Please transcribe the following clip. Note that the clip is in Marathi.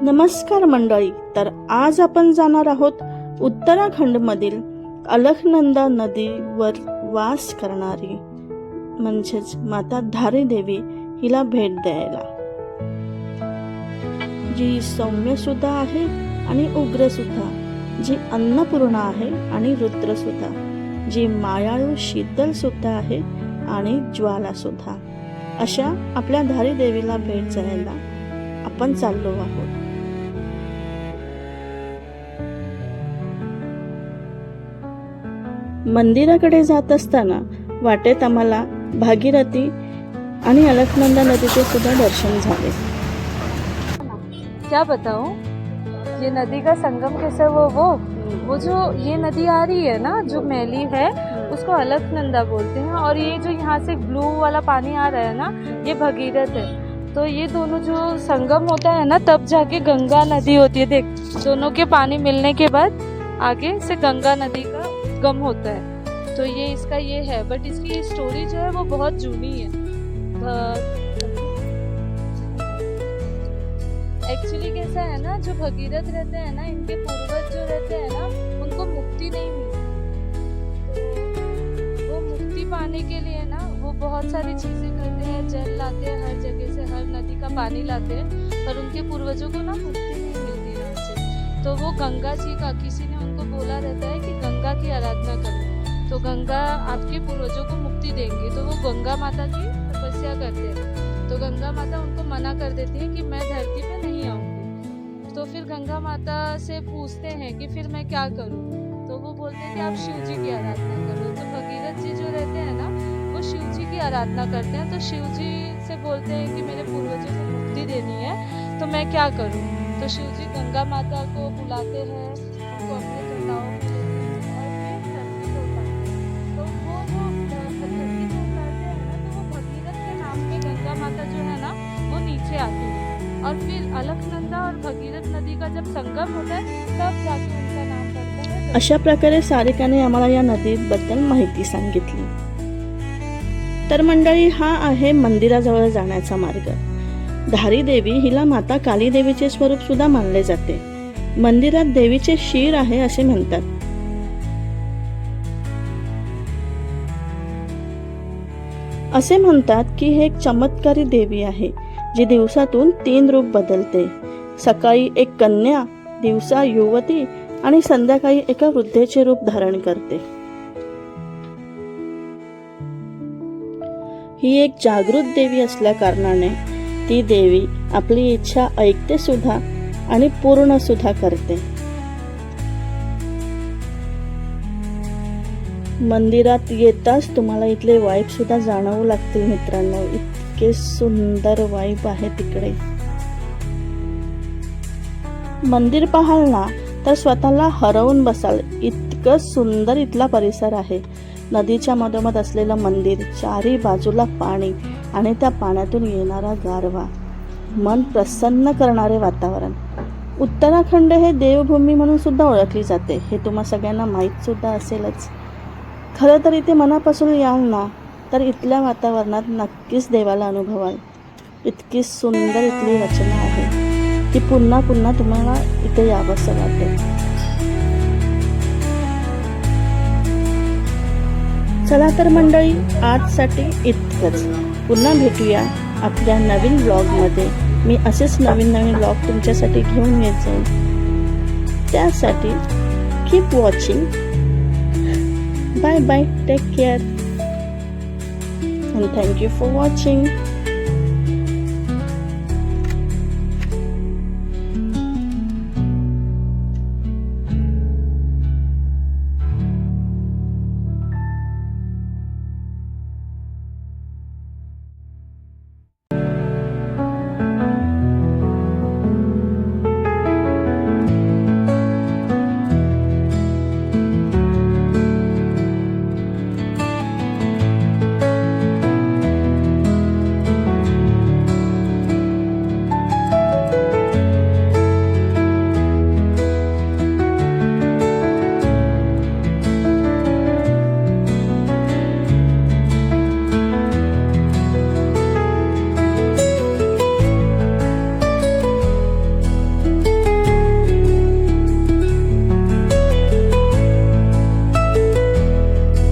नमस्कार मंडळी, तर आज आपण जाणार आहोत उत्तराखंडमधील अलकनंदा नदीवर वास करणारी म्हणजेच माता धारी देवी हिला भेट द्यायला, जी सौम्य सुद्धा आहे आणि उग्र सुद्धा, जी अन्नपूर्णा आहे आणि रुद्र सुद्धा, जी मायाळू शीतल सुद्धा आहे आणि ज्वाला सुद्धा, अशा आपल्या धारी देवीला भेट द्यायला आपण चाललो आहोत. मंदिराकडे जात असताना वाटेत आम्हाला भागीरथी आणि अलकनंदा नदीचे सुद्धा दर्शन झाले. क्या बताऊं, ये नदी का संगम कैसे वो जो ये नदी आ रही है ना, जो मैली है उसको अलकनंदा बोलते हैं, और ये जो यहाँ से ब्लू वाला पानी आ रहा है ना, ये भगीरथ है. तो ये दोनों जो संगम होता है ना, तब जाके गंगा नदी होती है. देख, दोनों के पानी मिलने के बाद आगे से गंगा नदी का उद्गम होता है. तो ये इसका ये है, बट इसकी स्टोरी जो है वो बहुत जूनी है. एक्चुअली कैसा है ना, जो भगीरथ रहते हैं ना, इनके पूर्वज जो रहते हैं ना, उनको मुक्ति नहीं मिली. तो वो मुक्ति पाने के लिए ना वो बहुत सारी चीजें करते हैं, जल लाते हैं हर जगह से, हर नदी का पानी लाते हैं, पर उनके पूर्वजों को ना मुक्ति नहीं मिलती वहाँ से. तो वो गंगा जी का, किसी ने उनको बोला रहता है कि गंगा की आराधना करो तो गंगा आपके पूर्वजों को मुक्ति देंगे. तो वो गंगा माता की तपस्या करते हैं. तो गंगा माता उनको मना कर देती है कि मैं धरती पे नहीं आऊँगी. तो फिर गंगा माता से पूछते हैं कि फिर मैं क्या करूँ. तो वो बोलते हैं कि आप शिव जी की आराधना करो. तो भगीरथ जी जो रहते हैं ना, वो शिव जी की आराधना करते हैं. तो शिव जी से बोलते हैं कि मेरे पूर्वजों को मुक्ति देनी है, तो मैं क्या करूँ. तो शिव जी गंगा माता को बुलाते हैं, उनको अपने जटाओं में लेते हैं और फिर धरती को उतारते हैं. तो वो जो धरती को उतारते हैं ना, तो वो भगीरथ के नाम पे गंगा माता जो है ना, वो नीचे आती है. और फिर अलकनंदा और भगीरथ नदी का जब संगम होता है, तब जाके उनका नाम पड़ता है. अशा प्रकारे सारिकाने आम्हाला या नदीबद्दल माहिती सांगितली. तर मंडळी, हा आहे मंदिराजवळ जाण्याचा मार्ग. धारी देवी हिला माता काली देवीचे स्वरूप सुद्धा मानले जाते. मंदिरात देवीचे शिर आहे असे म्हणतात. असे म्हणतात की हे एक चमत्कारी देवी आहे, जी दिवसातून 3 रूप बदलते. सकाळी एक कन्या, दिवसा युवती आणि संध्याकाळी एका वृद्धेचे रूप धारण करते. ही एक जागृत देवी असल्या कारणाने ती देवी आपली इच्छा ऐकते सुद्धा आणि पूर्ण सुद्धा करते. मंदिरात येताच तुम्हाला इथले वाईब सुद्धा जाणवू लागतील मित्रांनो. इतके सुंदर वाईब आहे तिकडे. मंदिर पाहाल ना तर स्वतःला हरवून बसाल, इतकं सुंदर इथला परिसर आहे. नदीच्या मधोमध असलेलं मंदिर, चारी बाजूला पाणी आणि त्या पाण्यातून येणारा गारवा, मन प्रसन्न करणारे वातावरण. उत्तराखंड हे देवभूमी म्हणून सुद्धा ओळखली जाते, हे तुम्हा सगळ्यांना माहीत सुद्धा असेलच. खरं तर इथे मनापासून याल ना तर इथल्या वातावरणात नक्कीच देवाला अनुभवाल. इतकी सुंदर इथली रचना आहे की पुन्हा पुन्हा तुम्हाला इथे यावंसं वाटेल. चला तर मंडळी, आजसाठी इतकंच. पुन्हा भेटूया आपल्या नवीन ब्लॉगमध्ये. मी असेच नवीन नवीन ब्लॉग तुमच्यासाठी घेऊन येत जाईन. त्यासाठी keep watching. Bye bye, take care and thank you for watching.